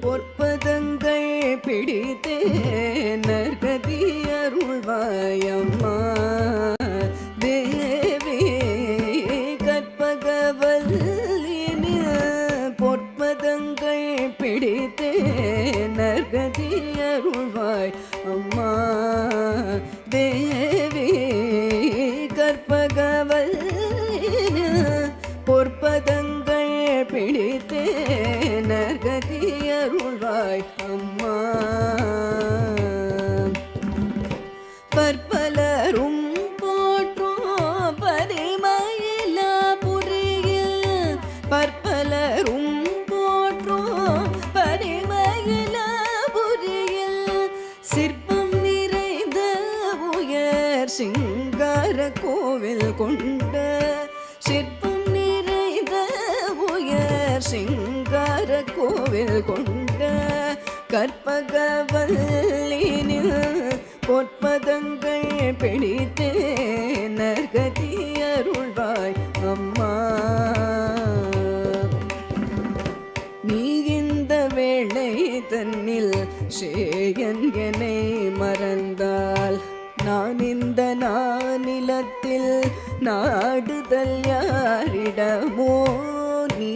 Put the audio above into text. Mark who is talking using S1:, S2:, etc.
S1: பொற்பதங்கள் பிடித்தேன் நற்கதி அருள்வாயம்மா தேவி கற்பகவல்லினில் பொற்பதங்கள் பிடித்தேன் நற்கதி அருள்வாய் அம்மா தேவி கற்பகவல்லினில் பொற்பதங்கள் பிடித்தேன் நற்கதி அருள்வாய் அம்மா பற்பலரும் போற்றும் பதிமயிலாபுரியில் பற்பலரும் போற்றும் பதிமயிலாபுரியில் சிற்பம் நிறைந்த உயர் சிங்கார கோவில் கொண்ட சிற்பம் நிறைந்த உயர் சிங்கார கோவில் கொண்ட கற்பகவல்லினில் பொற்பதங்கள் பிடித்தேன் நற்கதி அருள்வாய் அம்மா நீ இந்த வேளை தன்னில் சேயன் என்னை மறந்தால் நான் இந்த நானிலத்தில் நாடுதல் யாரிடமோ நீ